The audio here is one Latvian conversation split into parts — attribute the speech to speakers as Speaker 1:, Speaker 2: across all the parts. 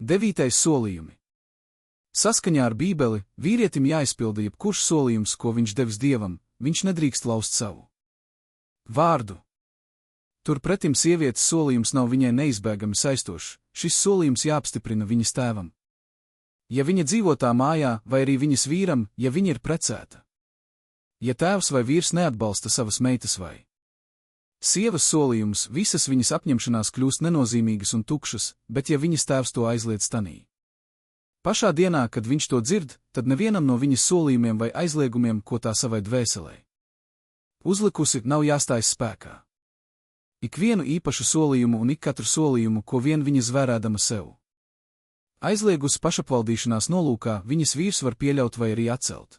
Speaker 1: 9. solījumi. Saskaņā ar Bībeli, vīrietim jāizpilda jebkurš solījums, ko viņš devis Dievam, viņš nedrīkst laust savu vārdu. Turpretim sievietes solījums nav viņai neizbēgami saistošs, šis solījums jāapstiprina viņas tēvam. Ja viņa dzīvo tā mājā, vai arī viņas vīram, ja viņa ir precēta. Ja tēvs vai vīrs neatbalsta savas meitas vai sievas solījumus, visas viņas apņemšanās kļūst nenozīmīgas un tukšas, bet ja viņas tēvs to aizliedz tanī pašā dienā, kad viņš to dzird, tad nevienam no viņas solījumiem vai aizliegumiem, ko tā savai dvēselē uzlikusi, nav jāstājas spēkā. Ikvienu īpašu solījumu un ikatru solījumu, ko vien viņa zvērēdama sev aizliegusi pašapvaldīšanās nolūkā, viņas vīrs var pieļaut vai arī atcelt.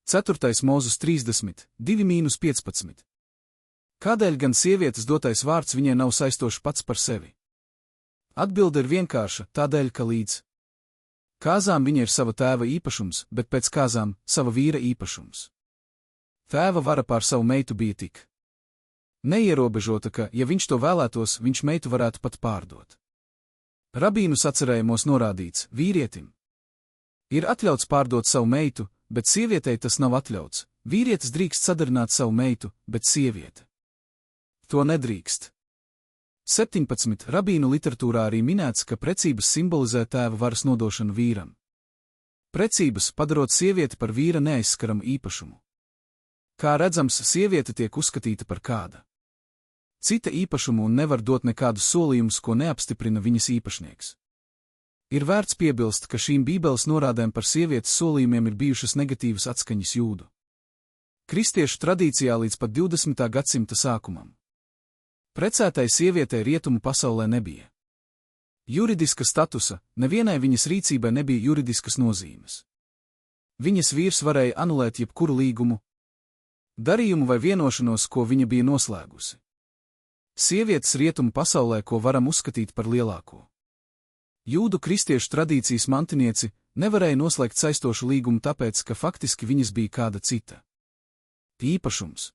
Speaker 1: 4. Mūzes 30, 2-15. Kādēļ gan sievietes dotais vārds viņai nav saistošs pats par sevi? Atbilde ir vienkārša, tādēļ, ka līdz kāzām viņa ir sava tēva īpašums, bet pēc kāzām sava vīra īpašums. Tēva vara pār savu meitu bija tik neierobežota, ka, ja viņš to vēlētos, viņš meitu varētu pat pārdot. Rabīnu sacerējumos norādīts, vīrietim ir atļauts pārdot savu meitu, bet sievietei tas nav atļauts. Vīrietis drīkst sadarināt savu meitu, bet sieviete to nedrīkst. 17. Rabīnu literatūrā arī minēts, ka precības simbolizē tēva varas nodošanu vīram. Precības padarot sievieti par vīra neaizskaramu īpašumu. Kā redzams, sieviete tiek uzskatīta par kāda cita īpašumu un nevar dot nekādus solījumus, ko neapstiprina viņas īpašnieks. Ir vērts piebilst, ka šīm Bībeles norādēm par sievietes solījumiem ir bijušas negatīvas atskaņas jūdu kristiešu tradīcijā līdz pat 20. gadsimta sākumam. Precētai sievietei rietumu pasaulē nebija juridiska statusa, nevienai viņas rīcībai nebija juridiskas nozīmes. Viņas vīrs varēja anulēt jebkuru līgumu, darījumu vai vienošanos, ko viņa bija noslēgusi. Sievietes rietumu pasaulē, ko varam uzskatīt par lielāko jūdu kristiešu tradīcijas mantinieci, nevarēja noslēgt saistošu līgumu tāpēc, ka faktiski viņas bija kāda cita īpašums.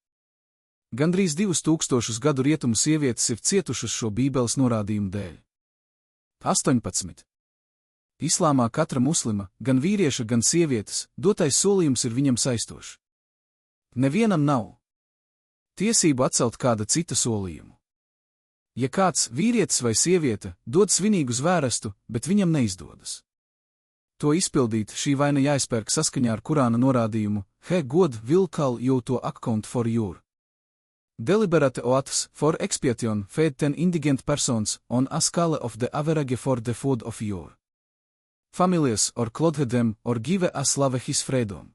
Speaker 1: Gandrīz 2000 gadu rietumu sievietes ir cietušas šo Bībeles norādījumu dēļ. 18. Islāmā katra muslima, gan vīrieša, gan sievietes, dotais solījums ir viņam saistošs. Nevienam nav tiesību atcelt kāda cita solījumu. Ja kāds, vīrietis vai sieviete, dod svinīgu zvērestu, bet viņam neizdodas to izpildīt, šī vaina jāizpērk saskaņā ar Kurāna norādījumu, God will call you to account for your deliberate oaths for expiation fed 10 indigent persons on a scale of the average for the food of your families or clothe them or give a slave his freedom.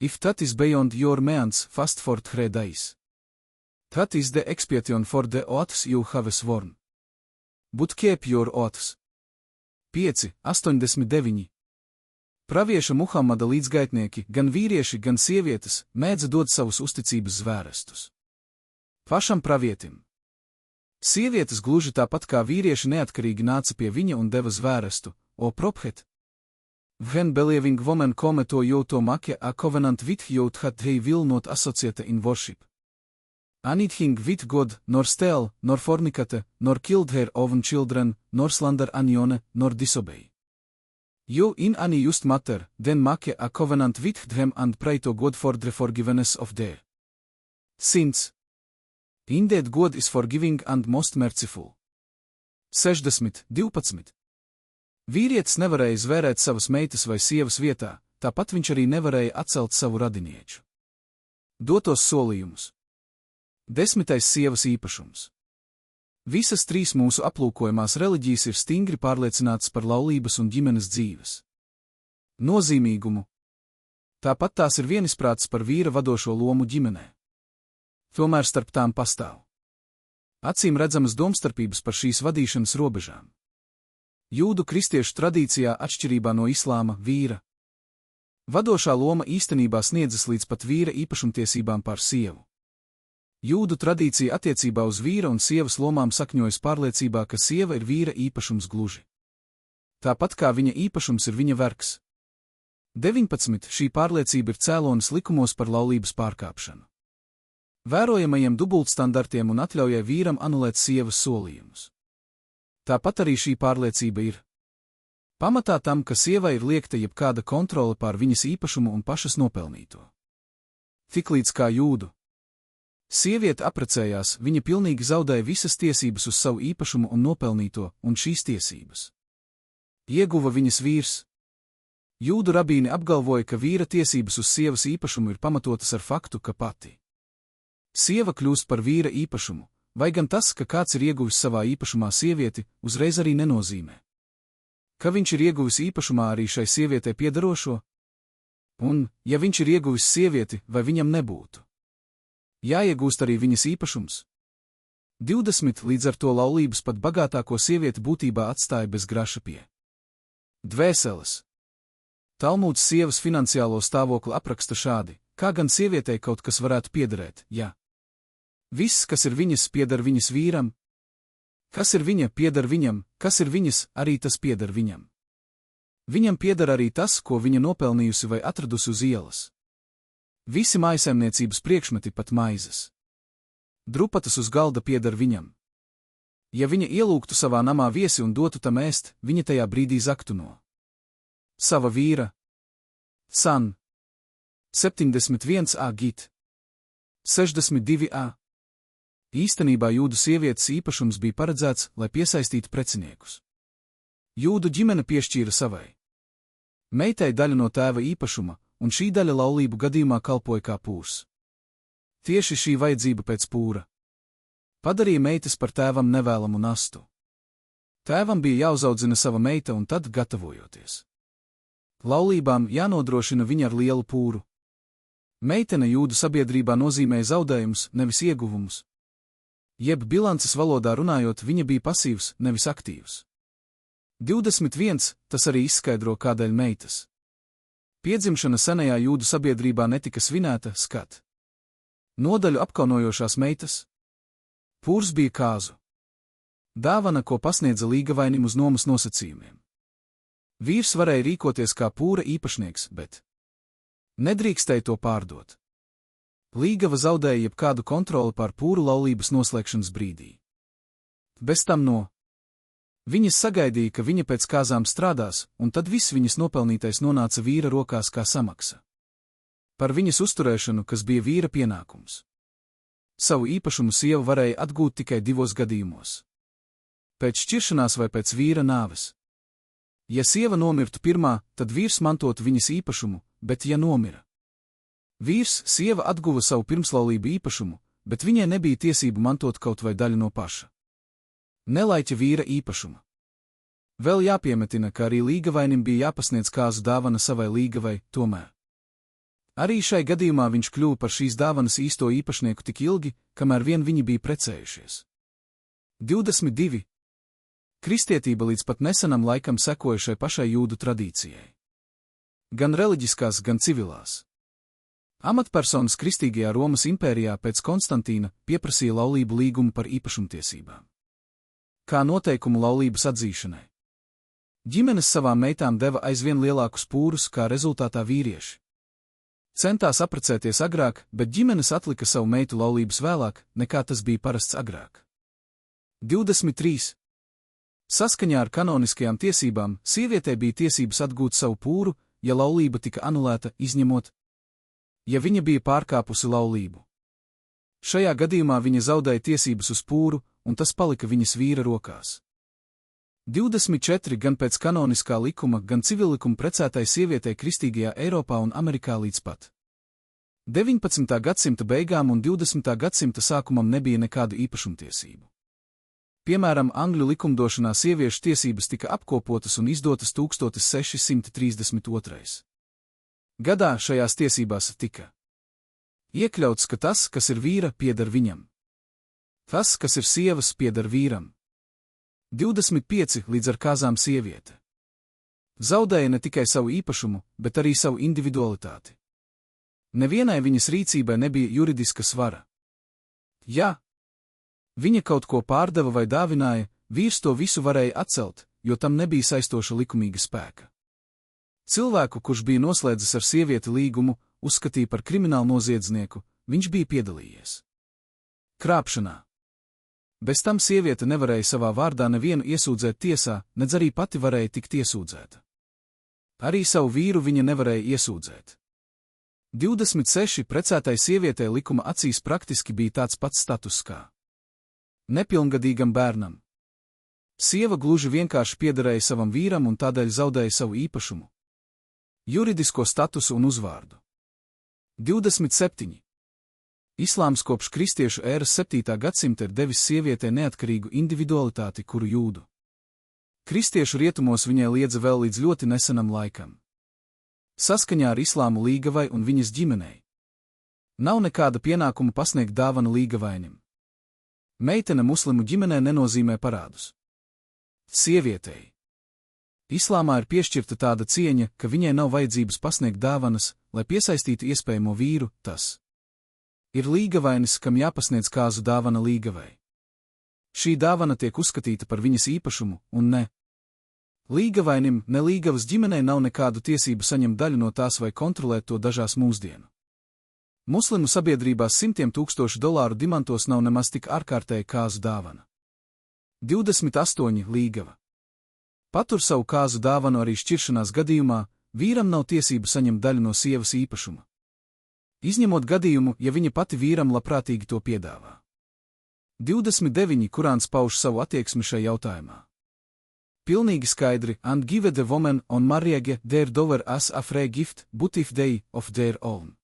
Speaker 1: If that is beyond your means, fast for 3 days. That is the expiation for the oaths you have sworn. But keep your oaths. 5:89. Pravieša Muhamada līdzgaitnieki, gan vīrieši, gan sievietes, mēdza dot savus uzticības zvērestus pašam pravietim. Sievietes gluži tāpat kā vīrieši neatkarīgi nāca pie viņa un deva zvērestu, o prophet. When believing woman come to you to make a covenant with you that they will not associate in worship anything with God, nor steal, nor fornicate, nor kill their own children, nor slander anyone, nor disobey you in any just matter, then make a covenant with them and pray to God for the forgiveness of their sins. Indeed God is forgiving and most merciful. 60:12. Vīrietis nevarēja zvērēt savas meitas vai sievas vietā, tāpat viņš arī nevarēja atcelt savu radinieču dotos solījumus. 10. Sievas īpašums. Visas 3 mūsu aplūkojamās reliģijas ir stingri pārliecinātas par laulības un ģimenes dzīves nozīmīgumu. Tāpat tās ir vienisprātis par vīra vadošo lomu ģimenē. Tomēr starp tām pastāv acīm redzamas domstarpības par šīs vadīšanas robežām. Jūdu kristiešu tradīcijā atšķirībā no islāma vīra vadošā loma īstenībā sniedzas līdz pat vīra īpašumtiesībām pār sievu. Jūdu tradīcija attiecībā uz vīra un sievas lomām sakņojas pārliecībā, ka sieva ir vīra īpašums gluži tāpat kā viņa īpašums ir viņa vergs. 19. Šī pārliecība ir cēlonis likumos par laulības pārkāpšanu, vērojamajiem dubultstandartiem un atļaujai vīram anulēt sievas solījumus. Tāpat arī šī pārliecība ir Pamatā tam, ka sievai ir liekta jebkāda kontrole pār viņas īpašumu un pašas nopelnīto. Tiklīdz kā jūdu sieviete apprecējās, viņa pilnīgi zaudēja visas tiesības uz savu īpašumu un nopelnīto, un šīs tiesības ieguva viņas vīrs. Jūdu rabīni apgalvoja, ka vīra tiesības uz sievas īpašumu ir pamatotas ar faktu, ka pati sieva kļūst par vīra īpašumu, vai gan tas, ka kāds ir ieguvis savā īpašumā sievieti, uzreiz arī nenozīmē, ka viņš ir ieguvis īpašumā arī šai sievietei piederošo, un, ja viņš ir ieguvis sievieti, vai viņam nebūtu jāiegūst arī viņas īpašums. 20 līdz ar to laulības pat bagātāko sievieti būtībā atstāja bez graša pie dvēseles. Talmuds sievas finansiālo stāvokli apraksta šādi, kā gan sievietei kaut kas varētu piederēt, ja viss, kas ir viņas, pieder viņas vīram, kas ir viņa, pieder viņam, kas ir viņas, arī tas pieder viņam. Viņam pieder arī tas, ko viņa nopelnījusi vai atradusi uz ielas. Visi mājsaimniecības priekšmeti, pat maizes drupatas uz galda, pieder viņam. Ja viņa ielūgtu savā namā viesi un dotu tam ēst, viņa tajā brīdī zaktu no sava vīra. San 71a git 62a. Īstenībā jūdu sievietes īpašums bija paredzēts, lai piesaistītu preciniekus. Jūdu ģimene piešķīra savai meitai daļu no tēva īpašuma, un šī daļa laulību gadījumā kalpoja kā pūrs. Tieši šī vajadzība pēc pūra padarīja meitas par tēvam nevēlamu nastu. Tēvam bija jāuzaudzina sava meita, un tad, gatavojoties laulībām, jānodrošina viņa ar lielu pūru. Meitene jūdu sabiedrībā nozīmēja zaudējumus, nevis ieguvumus. Jeb bilances valodā runājot, viņa bija pasīvs, nevis aktīvs. 21. Tas arī izskaidro, kādēļ meitas piedzimšana senajā jūdu sabiedrībā netika svinēta, skat nodaļu apkaunojošās meitas. Pūrs bija kāzu dāvana, ko pasniedza līgavainim uz nomas nosacījumiem. Vīrs varēja rīkoties kā pūra īpašnieks, bet nedrīkstēja to pārdot. Līgava zaudēja jebkādu kontroli pār pūru laulības noslēgšanas brīdī. Bez tam viņas sagaidīja, ka viņa pēc kāzām strādās, un tad viss viņas nopelnītais nonāca vīra rokās kā samaksa par viņas uzturēšanu, kas bija vīra pienākums. Savu īpašumu sieva varēja atgūt tikai 2 gadījumos: pēc šķiršanās vai pēc vīra nāves. Ja sieva nomirtu pirmā, tad vīrs mantotu viņas īpašumu, bet ja nomira vīrs, sieva atguva savu pirmslaulību īpašumu, bet viņai nebija tiesību mantot kaut vai daļu no paša nelaiķa vīra īpašuma. Vēl jāpiemetina, ka arī līgavainim bija jāpasniedz kāzu dāvana savai līgavai, tomēr arī šai gadījumā viņš kļuva par šīs dāvanas īsto īpašnieku tik ilgi, kamēr vien viņi bija precējušies. 22. Kristietība līdz pat nesenam laikam sekoja šai pašai jūdu tradīcijai. Gan reliģiskās, gan civilās. Amatpersonas kristīgajā Romas impērijā pēc Konstantīna pieprasīja laulību līgumu par īpašumtiesībām kā noteikumu laulības atzīšanai. Ģimenes savām meitām deva aizvien lielākus pūrus, kā rezultātā vīrieši centās apprecēties agrāk, bet ģimenes atlika savu meitu laulības vēlāk, nekā tas bija parasts agrāk. 23. Saskaņā ar kanoniskajām tiesībām, sievietei bija tiesības atgūt savu pūru, ja laulība tika anulēta, izņemot, ja viņa bija pārkāpusi laulību. Šajā gadījumā viņa zaudēja tiesības uz pūru, un tas palika viņas vīra rokās. 24. Gan pēc kanoniskā likuma, gan civillikuma precētai sievietei kristīgajā Eiropā un Amerikā līdz pat 19. gadsimta beigām un 20. gadsimta sākumam nebija nekādu īpašumtiesību. Piemēram, Angļu likumdošanā sieviešu tiesības tika apkopotas un izdotas 1632. gadā. Šajās tiesībās tika iekļauts, ka tas, kas ir vīra, pieder viņam. Tas, kas ir sievas, pieder vīram. 25. Līdz ar kāzām sieviete zaudēja ne tikai savu īpašumu, bet arī savu individualitāti. Nevienai viņas rīcībai nebija juridiska svara. Ja viņa kaut ko pārdeva vai dāvināja, vīrs to visu varēja atcelt, jo tam nebija saistoša likumīga spēka. Cilvēku, kurš bija noslēdzis ar sievieti līgumu, uzskatīja par kriminālu noziedznieku, viņš bija piedalījies krāpšanā. Bez tam sieviete nevarēja savā vārdā nevienu iesūdzēt tiesā, nedz arī pati varēja tikt iesūdzēta. Arī savu vīru viņa nevarēja iesūdzēt. 26 precētai sievietei likuma acīs praktiski bija tāds pats status kā nepilngadīgam bērnam. Sieva gluži vienkārši piederēja savam vīram un tādēļ zaudēja savu īpašumu, juridisko statusu un uzvārdu. 27. Islāms kopš kristiešu ēras 7. gadsimta ir devis sievietei neatkarīgu individualitāti, kuru jūdu kristiešu rietumos viņai liedza vēl līdz ļoti nesenam laikam. Saskaņā ar islāmu līgavai un viņas ģimenei nav nekāda pienākuma pasniegt dāvanu līgavainim. Meitene muslimu ģimenē nenozīmē parādus. Sievietei islāmā ir piešķirta tāda cieņa, ka viņai nav vajadzības pasniegt dāvanas, lai piesaistītu iespējamo vīru, tas ir līgavainis, kam jāpasniedz kāzu dāvana līgavai. Šī dāvana tiek uzskatīta par viņas īpašumu, un ne līgavainim, ne līgavas ģimenei nav nekādu tiesību saņemt daļu no tās vai kontrolēt to dažās mūsdienu. Muslimu sabiedrībās $100,000 dimantos nav nemaz tik ārkārtēja kāzu dāvana. 28. Līgava patur savu kāzu dāvanu arī šķiršanās gadījumā, vīram nav tiesību saņemt daļu no sievas īpašuma. Izņemot gadījumu, ja viņa pati vīram labprātīgi to piedāvā. 29. Kurāns pauž savu attieksmi šai jautājumā. Pilnīgi skaidri, and give the woman on marriage their dower as a free gift, but if they, of their own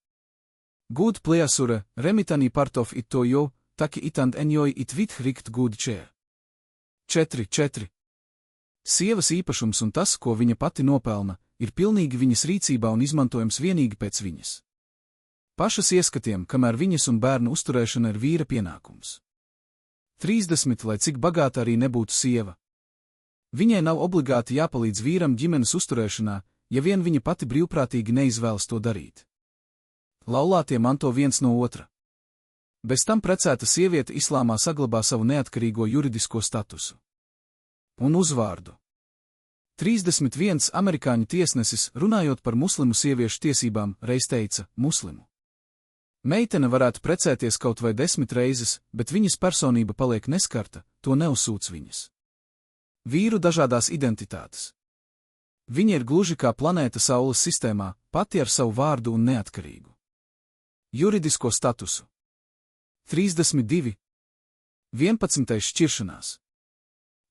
Speaker 1: good pleasure, remit any part of it to you, take it and enjoy it with richt good cheer. 4. Sievas īpašums un tas, ko viņa pati nopelna, ir pilnīgi viņas rīcībā un izmantojams vienīgi pēc viņas pašas ieskatiem, kamēr viņas un bērnu uzturēšana ir vīra pienākums. 30. Lai cik bagāta arī nebūtu sieva, viņai nav obligāti jāpalīdz vīram ģimenes uzturēšanā, ja vien viņa pati brīvprātīgi neizvēlas to darīt. Laulātie manto viens no otra. Bez tam precēta sieviete islāmā saglabā savu neatkarīgo juridisko statusu un uzvārdu. 31. Amerikāņu tiesnesis, runājot par muslimu sieviešu tiesībām, reiz teica: muslimu meitene varētu precēties kaut vai 10 reizes, bet viņas personība paliek neskarta, to neuzsūc viņas vīru dažādās identitātes. Viņa ir gluži kā planēta Saules sistēmā, pati ar savu vārdu un neatkarīgu juridisko statusu. 32. 11. Šķiršanās.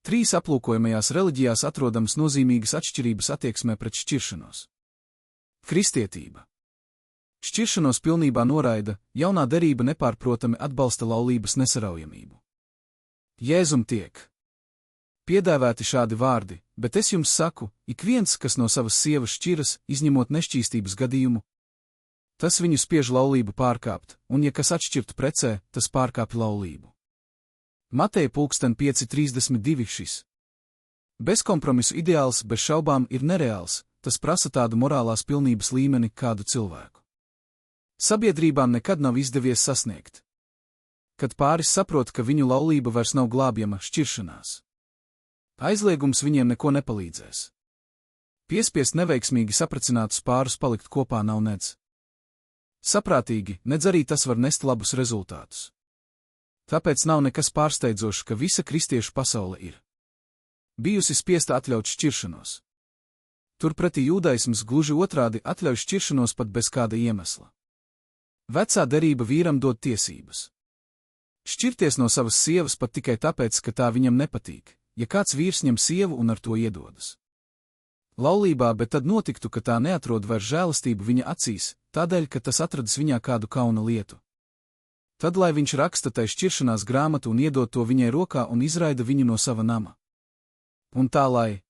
Speaker 1: 3 aplūkojamajās reliģijās atrodams nozīmīgas atšķirības attieksmē pret šķiršanos. Kristietība šķiršanos pilnībā noraida, jaunā derība nepārprotami atbalsta laulības nesaraujamību. Jēzum tiek piedāvāti šādi vārdi, bet es jums saku, ik viens, kas no savas sievas šķiras, izņemot nešķīstības gadījumu, tas viņu spiež laulību pārkāpt, un ja kas atšķirtu precē, tas pārkāpj laulību. Mateja 5:32 šis bezkompromisu ideāls bez šaubām ir nereāls, tas prasa tādu morālās pilnības līmeni kādu cilvēku sabiedrībām nekad nav izdevies sasniegt. Kad pāris saprot, ka viņu laulība vairs nav glābjama, šķiršanās aizliegums viņiem neko nepalīdzēs. Piespiest neveiksmīgi sapracinātus pārus palikt kopā nav nedz saprātīgi, nedz arī tas var nest labus rezultātus. Tāpēc nav nekas pārsteidzošs, ka visa kristiešu pasaule ir bijusi spiesta atļaut šķiršanos. Turpretī jūdaisms gluži otrādi atļauj šķiršanos pat bez kāda iemesla. Vecā derība vīram dod tiesības šķirties no savas sievas pat tikai tāpēc, ka tā viņam nepatīk, ja kāds vīrs ņem sievu un ar to iedodas laulībā, bet tad notiktu, ka tā neatrod vairs žēlastību viņa acīs, tādēļ, ka tas atradis viņā kādu kauna lietu. Tad, lai viņš raksta tai šķiršanās grāmatu un iedod to viņai rokā un izraida viņu no sava nama. Un tā, lai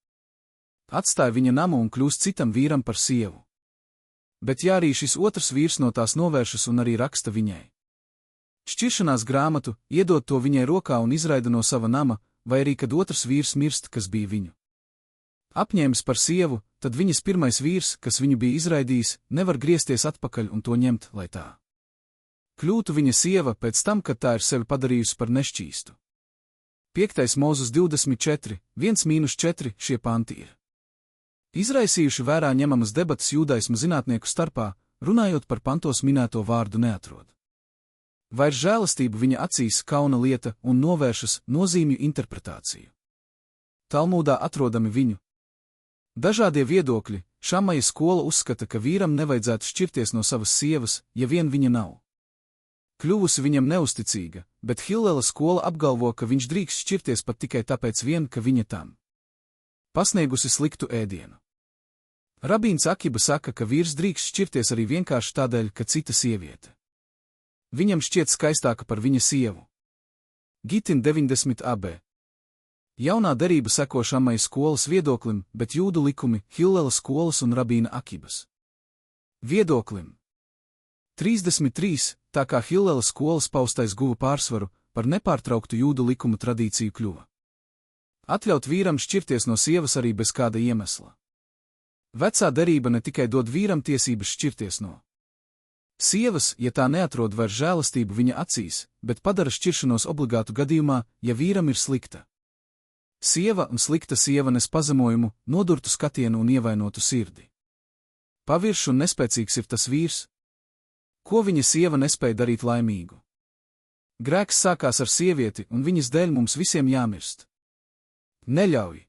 Speaker 1: atstāja viņa namu un kļūst citam vīram par sievu. Bet ja arī šis otrs vīrs no tās novēršas un arī raksta viņai šķiršanās grāmatu, iedod to viņai rokā un izraida no sava nama, vai arī kad otrs vīrs mirst, kas bija viņu apņēmis par sievu, tad viņas pirmais vīrs, kas viņu bija izraidījis, nevar griezties atpakaļ un to ņemt, lai tā kļūtu viņa sieva pēc tam, kad tā ir sevi padarījusi par nešķīstu. 5. Mūzes 24, 1-4 šie panti ir izraisījuši vērā ņemamas debatas jūdaismu zinātnieku starpā, runājot par pantos minēto vārdu neatrod. Vairs žēlastība viņa acīs kauna lieta un novēršas nozīmju interpretāciju. Talmudā atrodami viņu dažādie viedokļi. Šamaja skola uzskata, ka vīram nevajadzētu šķirties no savas sievas, ja vien viņa nav kļuvusi viņam neusticīga, bet Hillela skola apgalvo, ka viņš drīkst šķirties pat tikai tāpēc vien, ka viņa tam pasniegusi sliktu ēdienu. Rabīns Akiba saka, ka vīrs drīkst šķirties arī vienkārši tādēļ, ka cita sieviete viņam šķiet skaistāka par viņa sievu. Gitin 90 ab. Jaunā derība seko Šamaja skolas viedoklim, bet jūdu likumi Hillela skolas un Rabīna Akibas viedoklim. 33. Tā kā Hillela skolas paustais guva pārsvaru, par nepārtrauktu jūdu likumu tradīciju kļuva atļaut vīram šķirties no sievas arī bez kāda iemesla. Vecā derība ne tikai dod vīram tiesības šķirties no sievas, ja tā neatrod vairs žēlastību viņa acīs, bet padara šķiršanos obligātu gadījumā, ja vīram ir slikta sieva un slikta sieva nes pazemojumu, nodurtu skatienu un ievainotu sirdi. Paviršs un nespēcīgs ir tas vīrs, ko viņa sieva nespēja darīt laimīgu. Grēks sākās ar sievieti, un viņas dēļ mums visiem jāmirst. Neļauj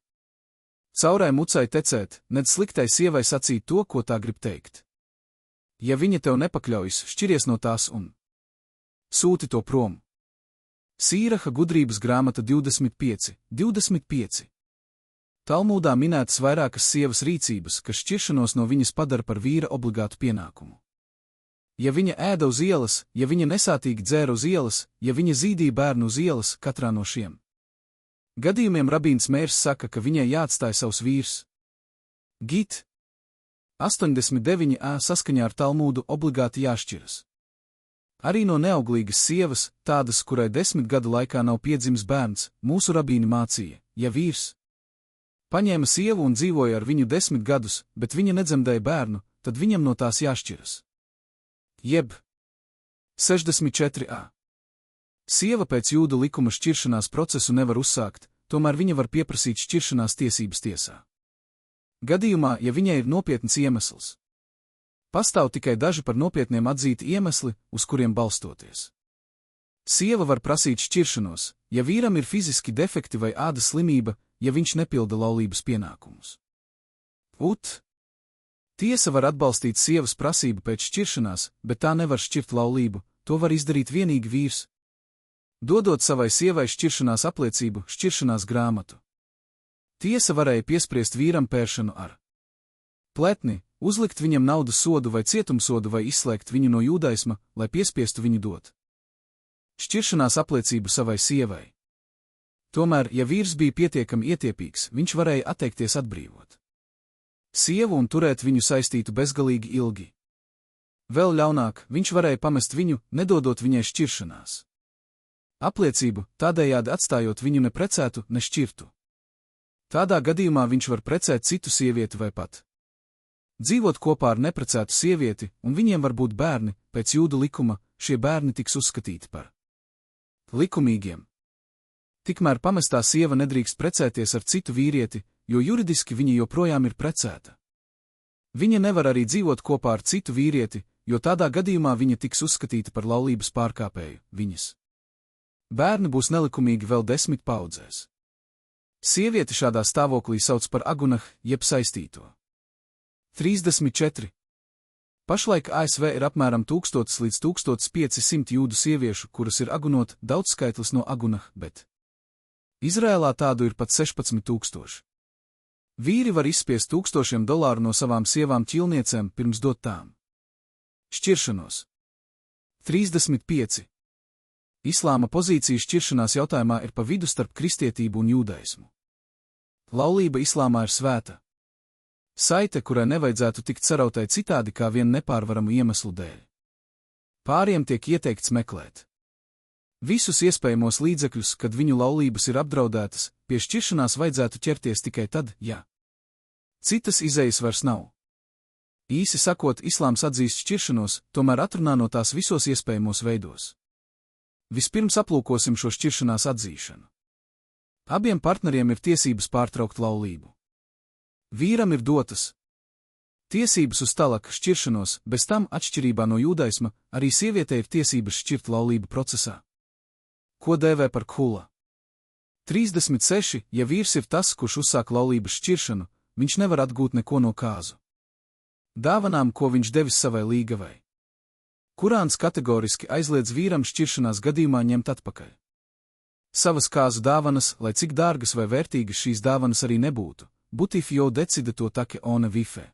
Speaker 1: caurai mucai tecēt, ned sliktai sievai sacīt to, ko tā grib teikt. Ja viņa tev nepakļaujas, šķiries no tās un sūti to prom. Sīraha gudrības grāmata 25. Talmudā minētas vairākas sievas rīcības, kas šķiršanos no viņas padara par vīra obligātu pienākumu. Ja viņa ēda uz ielas, ja viņa nesātīgi dzēra uz ielas, ja viņa zīdīja bērnu uz ielas, katrā no šiem gadījumiem Rabīns Mērs saka, ka viņai jāatstāj savs vīrs. Git 89 a saskaņā ar Talmudu obligāti jāšķiras. Arī no neauglīgas sievas, tādas, kurai 10 gadu laikā nav piedzimis bērns, mūsu rabīni mācīja, ja vīrs paņēma sievu un dzīvoja ar viņu 10 gadus, bet viņa nedzemdēja bērnu, tad viņam no tās jāšķiras. Jeb 64a. Sieva pēc jūdu likuma šķiršanās procesu nevar uzsākt, tomēr viņa var pieprasīt šķiršanās tiesības tiesā. Gadījumā, ja viņai ir nopietns iemesls. Pastāv tikai daži par nopietniem atzīti iemesli, uz kuriem balstoties. Sieva var prasīt šķiršanos, ja vīram ir fiziski defekti vai ādas slimība, ja viņš nepilda laulības pienākumus. Tiesa var atbalstīt sievas prasību pēc šķiršanās, bet tā nevar šķirt laulību, to var izdarīt vienīgi vīrs, dodot savai sievai šķiršanās apliecību, šķiršanās grāmatu. Tiesa varēja piespriest vīram pēršanu ar pletni, uzlikt viņam naudas sodu vai cietumsodu vai izslēgt viņu no jūdaisma, lai piespiestu viņu dot šķiršanās apliecību savai sievai. Tomēr, ja vīrs bija pietiekami ietiepīgs, viņš varēja atteikties atbrīvot sievu un turēt viņu saistītu bezgalīgi ilgi. Vēl ļaunāk, viņš varēja pamest viņu, nedodot viņai šķiršanās apliecību, tādējādi atstājot viņu ne precētu, ne šķirtu. Tādā gadījumā viņš var precēt citu sievieti vai pat dzīvot kopā ar neprecētu sievieti, un viņiem var būt bērni, pēc jūdu likuma, šie bērni tiks uzskatīti par likumīgiem. Tikmēr pamestā sieva nedrīkst precēties ar citu vīrieti, jo juridiski viņa joprojām ir precēta. Viņa nevar arī dzīvot kopā ar citu vīrieti, jo tādā gadījumā viņa tiks uzskatīta par laulības pārkāpēju, viņas bērni būs nelikumīgi vēl 10 paudzēs. Sievieti šādā stāvoklī sauc par agunah, jeb saistīto. 34. Pašlaik ASV ir apmēram 1000 līdz 1500 jūdu sieviešu, kuras ir agunot, daudzskaitlis no agunah, bet Izrēlā tādu ir pat 16 000. Vīri var izspiest $1000 no savām sievām ķilniecēm pirms dot tām šķiršanos. 35. Islāma pozīcija šķiršanās jautājumā ir pa vidu starp kristietību un jūdaismu. Laulība islāmā ir svēta saite, kurai nevajadzētu tikt sarautai citādi kā vien nepārvaramu iemeslu dēļ. Pāriem tiek ieteikts meklēt visus iespējamos līdzekļus, kad viņu laulības ir apdraudētas, pie šķiršanās vajadzētu ķerties tikai tad, ja citas izejas vairs nav. Īsi sakot, islāms atzīst šķiršanos, tomēr atrunā no tās visos iespējamos veidos. Vispirms aplūkosim šo šķiršanās atzīšanu. Abiem partneriem ir tiesības pārtraukt laulību. Vīram ir dotas Tiesības uz tālāku šķiršanos, bez tam, atšķirībā no jūdaisma, arī sievietei ir tiesības šķirt laulību procesā. Ko dēvē par khula? 36. Ja vīrs ir tas, kurš uzsāk laulības šķiršanu, viņš nevar atgūt neko no kāzu dāvanām, ko viņš devis savai līgavai. Kurāns kategoriski aizliedz vīram šķiršanās gadījumā ņemt atpakaļ savas kāzu dāvanas, lai cik dārgas vai vērtīgas šīs dāvanas arī nebūtu. But if you decide to take on a wife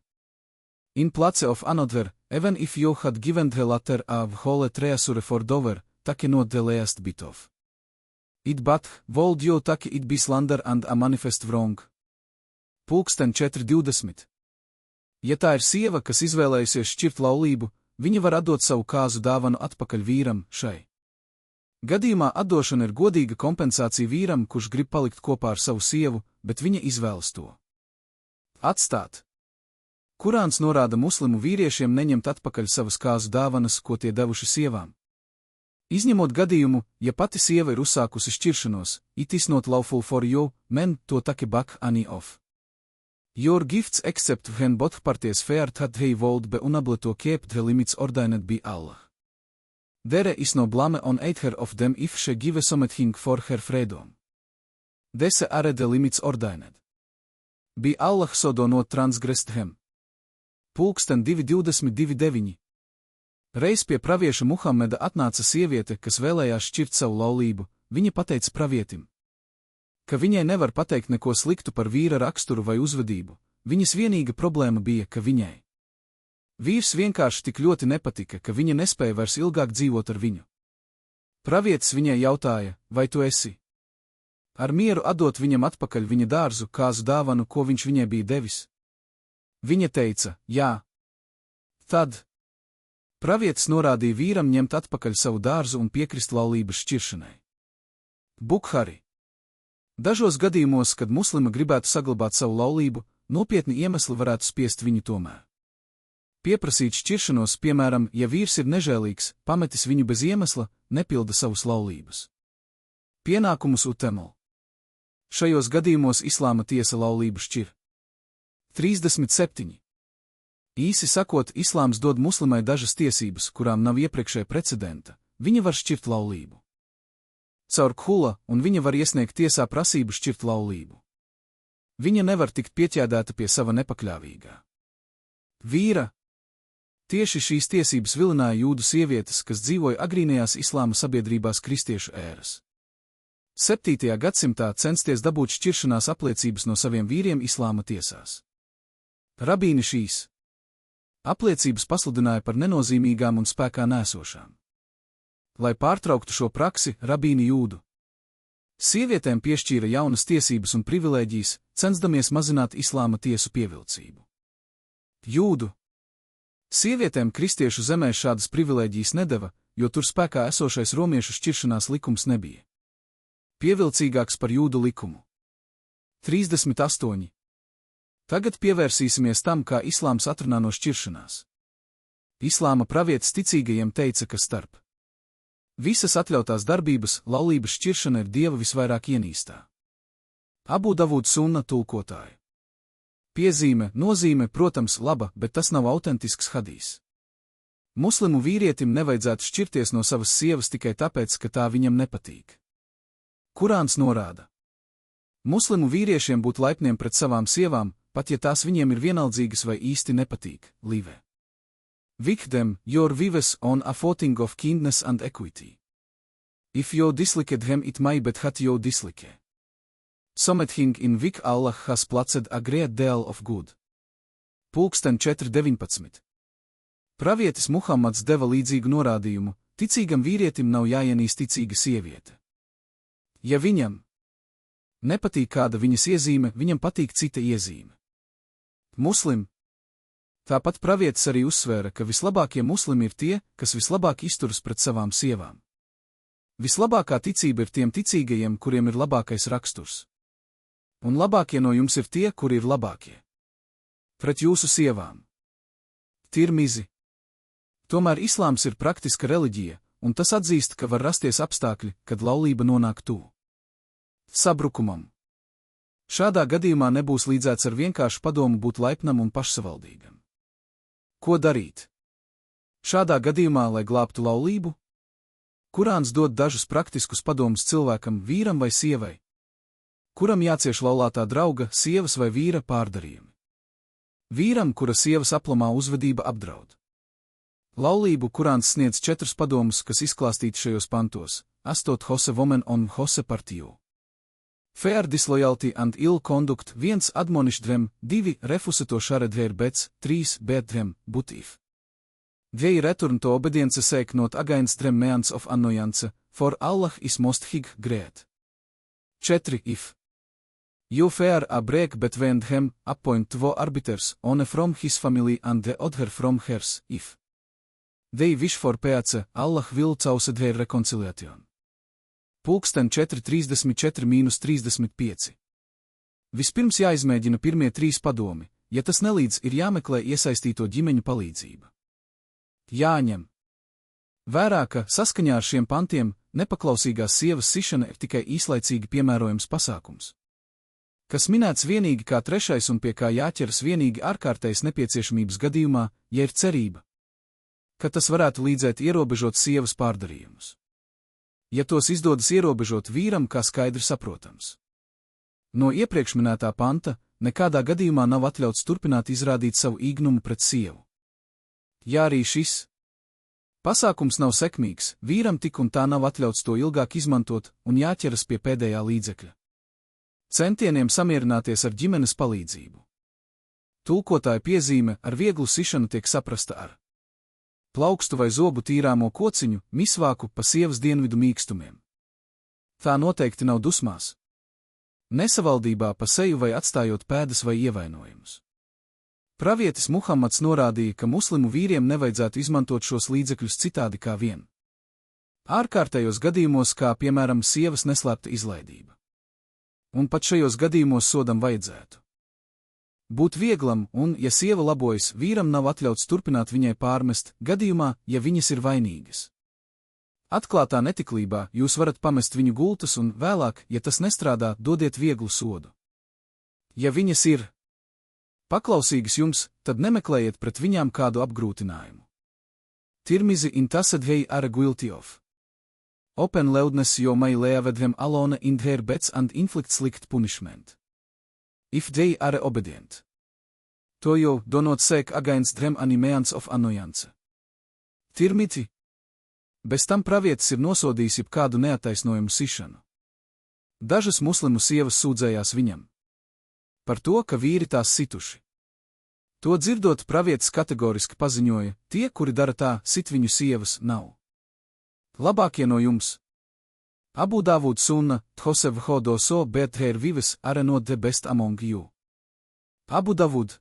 Speaker 1: in place of another, even if you had given the latter a whole treasure for dover, take not the least bit of it, but would you take it be slander and a manifest wrong? Pulksten 4:20. Ja tā ir sieva, kas izvēlējusies šķirt laulību, viņa var atdot savu kāzu dāvanu atpakaļ vīram. Šai gadījumā atdošana ir godīga kompensācija vīram, kurš grib palikt kopā ar savu sievu, bet viņa izvēlas to atstāt. Kurāns norāda muslimu vīriešiem neņemt atpakaļ savas kāzu dāvanas, ko tie devuši sievām. Izņemot gadījumu, ja pati sieva ir uzsākusi šķiršanos, it is not lawful for you, men, to take back any of your gifts except when both parties feared that they would be unable to keep the limits ordained by Allah. There is no blame on either of them if she gives something for her freedom. These are the limits ordained by Allah, so do not transgress them. Pulksten 2:22-9. Reiz pie pravieša Muhameda atnāca sieviete, kas vēlējās šķirt savu laulību. Viņa pateica pravietim, ka viņai nevar pateikt neko sliktu par vīra raksturu vai uzvedību. Viņas vienīga problēma bija, ka viņai vīrs vienkārši tik ļoti nepatika, ka viņa nespēja vairs ilgāk dzīvot ar viņu. Pravietis viņai jautāja, vai tu esi ar mieru atdot viņam atpakaļ viņa dārzu, kāzu dāvanu, ko viņš viņai bija devis? Viņa teica, jā. Tad pravietis norādīja vīram ņemt atpakaļ savu dārzu un piekrist laulības šķiršanai. Bukhari. Dažos gadījumos, kad muslima gribētu saglabāt savu laulību, nopietni iemesli varētu spiest viņu tomēr pieprasīt šķiršanos, piemēram, ja vīrs ir nežēlīgs, pametis viņu bez iemesla, nepilda savus laulības pienākumus utemol. Šajos gadījumos islāma tiesa laulību šķir. 37. Īsi sakot, islāms dod muslimai dažas tiesības, kurām nav iepriekšēja precedenta. Viņa var šķirt laulību caur khula, un viņa var iesniegt tiesā prasību šķirt laulību. Viņa nevar tikt pieķēdēta pie sava nepakļāvīgā vīra. Tieši šīs tiesības vilināja jūdu sievietes, kas dzīvoja agrīnajās islāma sabiedrībās kristiešu ēras 7. gadsimtā censties dabūt šķiršanās apliecības no saviem vīriem islāma tiesās. Rabīni šīs apliecības pasludināja par nenozīmīgām un spēkā nēsošām. Lai pārtrauktu šo praksi, rabīni jūdu sievietēm piešķīra jaunas tiesības un privilēģijas, censdamies mazināt islāma tiesu pievilcību. Jūdu sievietēm kristiešu zemē šādas privilēģijas nedeva, jo tur spēkā esošais romiešu šķiršanās likums nebija pievilcīgāks par jūdu likumu. 38. Tagad pievērsīsimies tam, kā islāms atrunā no šķiršanās. Islāma pravietis ticīgajiem teica, ka starp visas atļautās darbības laulības šķiršana ir Dieva visvairāk ienīstā. Abu Davūd sunna tulkotāju. Piezīme, nozīme, protams, laba, bet tas nav autentisks hadīs. Muslimu vīrietim nevajadzētu šķirties no savas sievas tikai tāpēc, ka tā viņam nepatīk. Kurāns norāda: muslimu vīriešiem būt laipniem pret savām sievām, pat ja tās viņiem ir vienaldzīgas vai īsti nepatīk. Live with them your wives on a footing of kindness and equity. If you dislike them, it may be that you dislike something in which Allah has placed a great deal of good. Pulksten 4:19. Pravietis Muhammads deva līdzīgu norādījumu: ticīgam vīrietim nav jāienīst ticīga sieviete. Ja viņam nepatīk kāda viņas iezīme, viņam patīk cita iezīme. Muslim. Tāpat pravietis arī uzsvēra, ka vislabākie muslimi ir tie, kas vislabāk izturas pret savām sievām. Vislabākā ticība ir tiem ticīgajiem, kuriem ir labākais raksturs. Un labākie no jums ir tie, kuri ir labākie pret jūsu sievām. Tirmizi. Tomēr islāms ir praktiska reliģija, un tas atzīst, ka var rasties apstākļi, kad laulība nonāk tuvu sabrukumam. Šādā gadījumā nebūs līdzēts ar vienkāršu padomu būt laipnam un pašsavaldīgam. Ko darīt? Šādā gadījumā, lai glābtu laulību, Kurāns dod dažus praktiskus padomus cilvēkam, vīram vai sievai, kuram jācieš laulātā drauga, sievas vai vīra pārdarījumi. Vīram, kura sievas aplamā uzvedība apdraud laulību, Kurāns sniedz 4 padomus, kas izklāstīti šajos pantos: 8 Hose women on Hose partiju. Fair disloyalty and ill conduct, 1 admonish them, 2 refuse to share their bets, 3 bet them, but if they return to obedience sake not against them means of annoyance, for Allah is most high great. 4 If you fear a break between them, appoint 2 arbiters, one from his family and the other from hers, if they wish for peace, Allah will cause their reconciliation. Pulksten 4:34-35. Vispirms jāizmēģina pirmie 3 padomi, ja tas nelīdz, ir jāmeklē iesaistīto ģimeņu palīdzība. Jāņem vērā, ka saskaņā ar šiem pantiem nepaklausīgās sievas sišana ir tikai īslaicīgi piemērojams pasākums, kas minēts vienīgi kā 3. un pie kā jāķeras vienīgi ārkārtējas nepieciešamības gadījumā, ja ir cerība, ka tas varētu līdzēt ierobežot sievas pārdarījumus. Ja tos izdodas ierobežot vīram, kā skaidri saprotams no iepriekš minētā panta, nekādā gadījumā nav atļauts turpināt izrādīt savu īgnumu pret sievu. Ja arī šis pasākums nav sekmīgs, vīram tik un tā nav atļauts to ilgāk izmantot un jāķeras pie pēdējā līdzekļa centieniem samierināties ar ģimenes palīdzību. Tulkotāja piezīme ar vieglu sišanu tiek saprasta ar plaukstu vai zobu tīrāmo kociņu, misvāku pa sievas dienvidu mīkstumiem. Tā noteikti nav dusmās, nesavaldībā pa seju vai atstājot pēdas vai ievainojumus. Pravietis Muhammads norādīja, ka muslimu vīriem nevajadzētu izmantot šos līdzekļus citādi kā vien ārkārtējos gadījumos, kā piemēram sievas neslēpta izlaidība. Un pat šajos gadījumos sodam vajadzētu būt vieglam, un, ja sieva labojas, vīram nav atļauts turpināt viņai pārmest, gadījumā, ja viņas ir vainīgas. Atklātā netiklībā jūs varat pamest viņu gultas un vēlāk, ja tas nestrādā, dodiet vieglu sodu. Ja viņas ir paklausīgas jums, tad nemeklējiet pret viņām kādu apgrūtinājumu. Tirmizi intasadvei are guilty of open loudness you may leave them alone in their beds and inflict slight punishment. If they are obedient to you, do not seek against them any means of annoyance. Tirmiti. Bez tam pravietis ir nosodījis jebkādu neattaisnojumu sišanu. Dažas muslimu sievas sūdzējās viņam par to, ka vīri tās situši. To dzirdot, pravietis kategoriski paziņoja: tie, kuri dara tā, sit viņu sievas, nav labākie no jums. Abu Dawud sunna, Thosev hodo so bet her vives are not the best among you. Abu Dawud.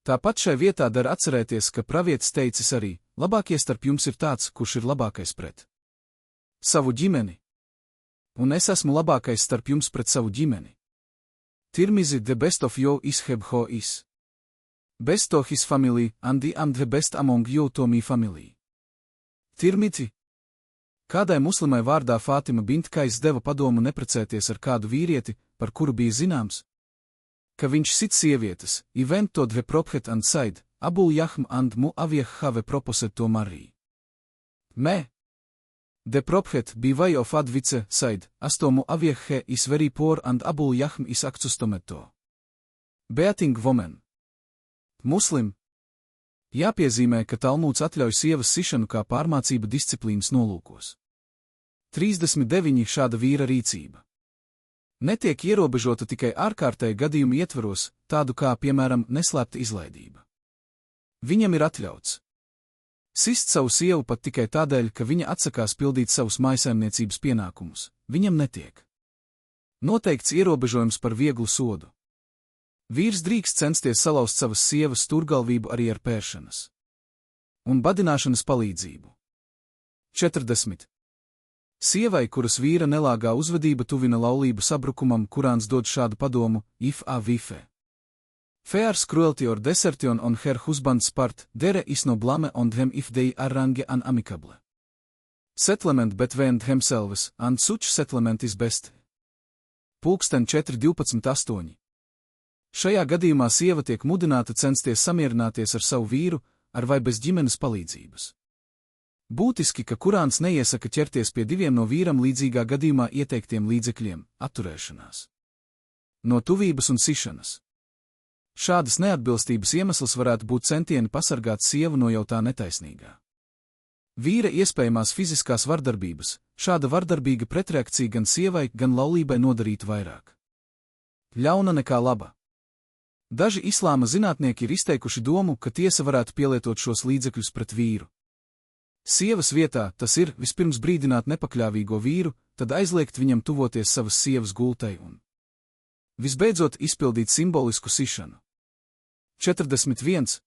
Speaker 1: Tāpat šai vietā dar atcerēties, ka pravietis teicis arī: labākie starp jums ir tāds, kurš ir labākais pret savu ģimeni. Un es esmu labākais starp jums pret savu ģimeni. Tirmizi the best of you is hebho is best to his family, and I am the best among you to me family. Tirmiti. Kādai muslimai vārdā Fātima bint Kais deva padomu neprecēties ar kādu vīrieti, par kuru bija zināms, ka viņš sit sievietes. I went to the prophet and said, Abu Jahm and Muaviyah have proposed to marry me. The prophet, by way of advice, said, as to Muaviyah is very poor and Abu Jahm is accustomed to beating women. Muslim. Jāpiezīmē, ka Talmūds atļauj sievas sišanu kā pārmācību disciplīnas nolūkos. 39 Šāda vīra rīcība netiek ierobežota tikai ārkārtēju gadījumu ietvaros, tādu kā, piemēram, neslēpta izlaidība. Viņam ir atļauts sist savu sievu pat tikai tādēļ, ka viņa atsakās pildīt savus mājsaimniecības pienākumus. Viņam netiek noteikts ierobežojums par vieglu sodu. Vīrs drīkst censties salauzt savas sievas stūrgalvību arī ar pēršanas un badināšanas palīdzību. 40. Sievai, kuras vīra nelāgā uzvedība tuvina laulību sabrukumam, Kurāns dod šādu padomu: if a wife fears cruelty or desertion on her husband's part, there is no blame on them if they arrange an amicable settlement between themselves, and such settlement is best. Pulksten 4:12-8. Šajā gadījumā sieva tiek mudināta censties samierināties ar savu vīru, ar vai bez ģimenes palīdzības. Būtiski, ka Kurāns neiesaka ķerties pie diviem no vīram līdzīgā gadījumā ieteiktiem līdzekļiem – atturēšanās no tuvības un sišanas. Šādas neatbilstības iemesls varētu būt centieni pasargāt sievu no jau tā netaisnīgā vīra iespējamās fiziskās vardarbības. Šāda vardarbīga pretreakcija gan sievai, gan laulībai nodarītu vairāk ļauna nekā laba. Daži islāma zinātnieki ir izteikuši domu, ka tiesa varētu pielietot šos līdzekļus pret vīru. Sievas vietā tas ir vispirms brīdināt nepakļāvīgo vīru, tad aizliegt viņam tuvoties savas sievas gultai un visbeidzot izpildīt simbolisku sišanu. 41.